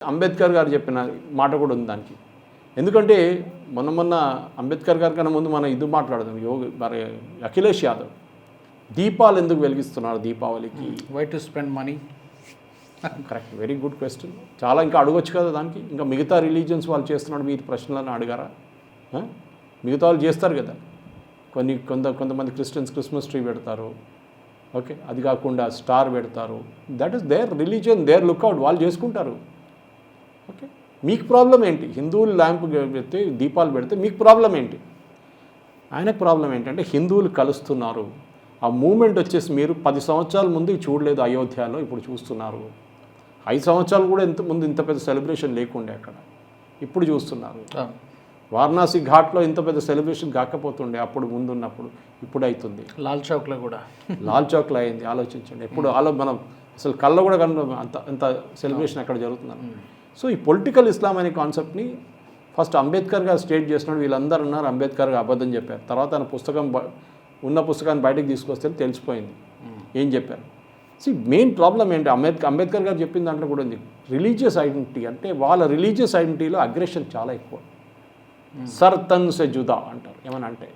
అంబేద్కర్ గారు చెప్పిన మాట కూడా ఉంది దానికి. ఎందుకంటే మొన్న అంబేద్కర్ గారి కన్నా ముందు మనం ఇది మాట్లాడదాం. మరి అఖిలేష్ యాదవ్ దీపాలు ఎందుకు వెలిగిస్తున్నారు దీపావళికి? Why to spend money? Correct, very good question. చాలా ఇంకా అడగొచ్చు కదా దానికి. ఇంకా మిగతా రిలీజియన్స్ వాళ్ళు చేస్తున్నాడు మీరు ప్రశ్నలను అడిగారా? మిగతా వాళ్ళు చేస్తారు కదా. కొంతమంది క్రిస్టియన్స్ క్రిస్మస్ ట్రీ పెడతారు. ఓకే, అది కాకుండా స్టార్ పెడతారు. That is their religion, their lookout, వాళ్ళు చేసుకుంటారు. ఓకే, మీకు ప్రాబ్లం ఏంటి? హిందువులు ల్యాంప్ పెడితే దీపాలు పెడితే మీకు ప్రాబ్లం ఏంటి? ఆయనకు ప్రాబ్లం ఏంటంటే హిందువులు కలుస్తున్నారు. ఆ మూమెంట్ వచ్చేసి మీరు 10 సంవత్సరాల ముందు చూడలేదు అయోధ్యలో, ఇప్పుడు చూస్తున్నారు. 5 సంవత్సరాలు కూడా ఇంత పెద్ద సెలబ్రేషన్ లేకుండే అక్కడ, ఇప్పుడు చూస్తున్నారు. వారణాసి ఘాట్లో ఇంత పెద్ద సెలబ్రేషన్ కాకపోతుండే అప్పుడు ముందున్నప్పుడు, ఇప్పుడు అవుతుంది. లాల్ చౌక్లో కూడా లాల్ చౌక్లో అయింది. ఆలోచించండి, ఎప్పుడు మనం అసలు కళ్ళ కూడా అంత సెలబ్రేషన్ అక్కడ జరుగుతుందని. సో ఈ పొలిటికల్ ఇస్లాం అనే కాన్సెప్ట్ని ఫస్ట్ అంబేద్కర్ గారు స్టేట్ చేసినాడు. వీళ్ళందరూ ఉన్నారు అంబేద్కర్ గారు అబద్ధం చెప్పారు. తర్వాత ఆయన పుస్తకాన్ని బయటకు తీసుకొస్తే తెలిసిపోయింది ఏం చెప్పారు. మెయిన్ ప్రాబ్లం ఏంటి? అంబేద్కర్ గారు చెప్పిన దాంట్లో కూడా ఉంది రిలీజియస్ ఐడెంటిటీ. అంటే వాళ్ళ రిలీజియస్ ఐడెంటిటీలో అగ్రెషన్ చాలా ఎక్కువ. సర్తన్ సే జుదా అంటారు. ఏమని అంటే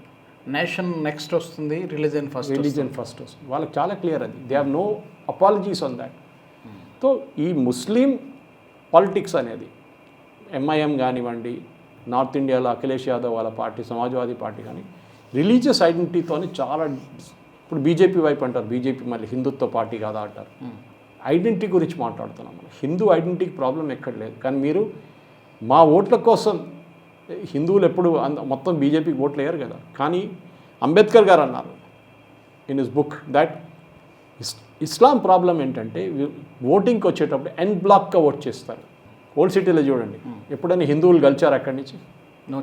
నేషన్ నెక్స్ట్ వస్తుంది, రిలీజియన్ ఫస్ట్ వస్తుంది. వాళ్ళకి చాలా క్లియర్ అది. They have no apologies on that. So ఈ ముస్లిం పాలిటిక్స్ అనేది ఎంఐఎం కానివ్వండి, నార్త్ ఇండియాలో అఖిలేష్ యాదవ్ వాళ్ళ పార్టీ, సమాజ్వాదీ పార్టీ కానీ రిలీజియస్ ఐడెంటిటీతోని చాలా, ఇప్పుడు బీజేపీ వైపు అంటారు, బీజేపీ మళ్ళీ హిందుత్వ పార్టీ కాదా అంటారు. ఐడెంటిటీ గురించి మాట్లాడుతున్నాం మనం. హిందూ ఐడెంటిటీకి ప్రాబ్లం ఎక్కడ లేదు. కానీ మీరు మా ఓట్ల కోసం హిందువులు ఎప్పుడు మొత్తం బీజేపీకి ఓట్లు వేయరు కదా. కానీ అంబేద్కర్ గారు అన్నారు in his book that Islam problem ఏంటంటే ఓటింగ్కి వచ్చేటప్పుడు ఎన్ బ్లాక్గా ఓట్ చేస్తారు. ఓల్డ్ సిటీలో చూడండి, ఎప్పుడైనా హిందువులు గెలిచారు అక్కడి నుంచి? నో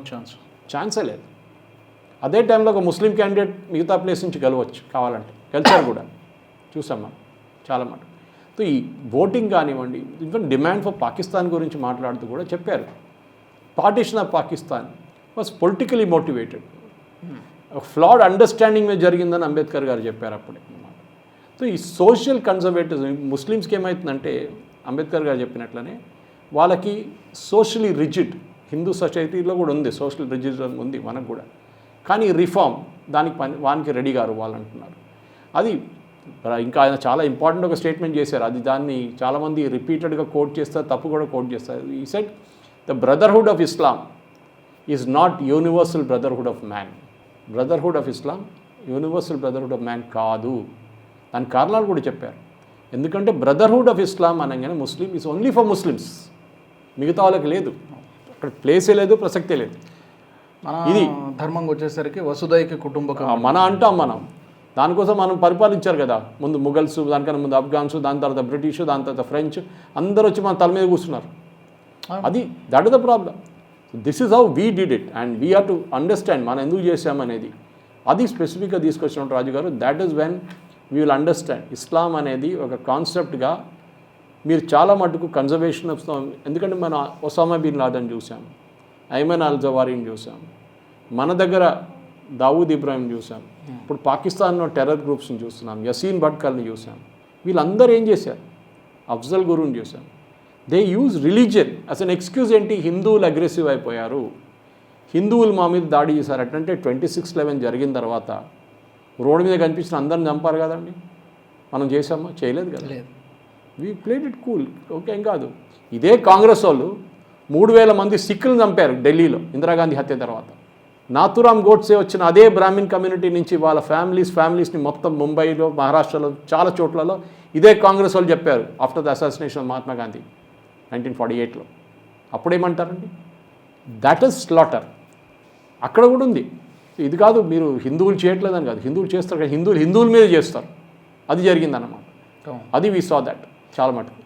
ఛాన్సే లేదు. అదే టైంలో ఒక ముస్లిం క్యాండిడేట్ మిగతా ప్లేస్ నుంచి గెలవచ్చు కావాలంటే, గెలిచారు కూడా, చూసాం మనం చాలా మాట. సో ఈ ఓటింగ్ కానివ్వండి, ఈవెన్ డిమాండ్ ఫర్ పాకిస్తాన్ గురించి మాట్లాడుతూ కూడా చెప్పారు. Partition of Pakistan was politically motivated, ఒక ఫ్లాడ్ అండర్స్టాండింగ్ మీద జరిగిందని అంబేద్కర్ గారు చెప్పారు అప్పుడే అన్నమాట. సో ఈ సోషల్ కన్జర్వేటిజం ముస్లిమ్స్కి ఏమవుతుందంటే అంబేద్కర్ గారు చెప్పినట్లనే వాళ్ళకి సోషలీ రిజిడ్, హిందూ సొసైటీలో కూడా ఉంది సోషల్ రిజిడిజం ఉంది మనకు కూడా. కానీ రిఫార్మ్ వానికి రెడీ గారు వాళ్ళు అంటున్నారు. అది ఇంకా ఆయన చాలా ఇంపార్టెంట్ ఒక స్టేట్మెంట్ చేశారు. అది దాన్ని చాలామంది రిపీటెడ్గా కోట్ చేస్తారు, తప్పు కూడా కోట్ చేస్తారు. ఈ said the brotherhood of Islam is not universal brotherhood of man. Brotherhood of Islam universal brotherhood of man కాదు. దాని కారణాలు కూడా చెప్పారు. ఎందుకంటే బ్రదర్హుడ్ ఆఫ్ ఇస్లాం అనగానే ముస్లిం ఈజ్ ఓన్లీ ఫర్ ముస్లిమ్స్, మిగతా వాళ్ళకి లేదు. అక్కడ ప్లేసే లేదు, ప్రసక్తే లేదు. ఇది ధర్మంగా వచ్చేసరికి వసుదైక కుటుంబకం మన అంటాం మనం. దానికోసం మనం పరిపాలించారు కదా, ముందు ముఘల్స్, దానికన్నా ముందు అఫ్ఘాన్స్, దాని తర్వాత బ్రిటిష్, దాని తర్వాత ఫ్రెంచ్, అందరూ వచ్చి మన తల మీద కూర్చున్నారు. అది that is the problem. This is how we did it and we have to understand మనం ఎందుకు చేసామనేది. అది స్పెసిఫిక్గా తీసుకొచ్చిన Raju garu. That is when we will understand Islam అనేది ఒక కాన్సెప్ట్గా. మీరు చాలా మటుకు కన్జర్వేషన్ ఆఫ్, ఎందుకంటే మనం ఒసామా బిన్ లాడెన్ చూసాం, ఐమన్ అల్ జవారీని చూసాం, మన దగ్గర దావూద్ ఇబ్రాహిం చూసాం, ఇప్పుడు పాకిస్తాన్లో టెర్రర్ గ్రూప్స్ని చూస్తున్నాం, యసీన్ భట్కల్ని చూసాం. వీళ్ళందరూ ఏం చేశారు? అఫ్జల్ గురుని చూసాం. They use religion as an excuse. ఏంటి? హిందువులు అగ్రెసివ్ అయిపోయారు, హిందువులు మా మీద దాడి చేశారు. అంటే 26/11 జరిగిన తర్వాత రోడ్డు మీద కనిపించిన అందరిని చంపారు కదండి. మనం చేసామా? చేయలేదు కదా. We played it cool. Okay, ఏం కాదు. ఇదే కాంగ్రెస్ వాళ్ళు 3,000 మంది సిక్కులను చంపారు ఢిల్లీలో ఇందిరాగాంధీ హత్య తర్వాత. నాథురామ్ గోడ్సే వచ్చిన అదే బ్రాహ్మిన్ కమ్యూనిటీ నుంచి వాళ్ళ ఫ్యామిలీస్ని మొత్తం ముంబైలో, మహారాష్ట్రలో, చాలా చోట్లలో ఇదే కాంగ్రెస్ వాళ్ళు చెప్పారు after the assassination of Mahatma Gandhi 1948లో. అప్పుడేమంటారండి? That is slaughter. అక్కడ కూడా ఉంది. ఇది కాదు మీరు హిందువులు చేయట్లేదని కాదు, హిందువులు చేస్తారు కానీ హిందువుల మీద చేస్తారు. అది జరిగిందన్నమాట. అది వీ సా దట్ చాలా మటుకు.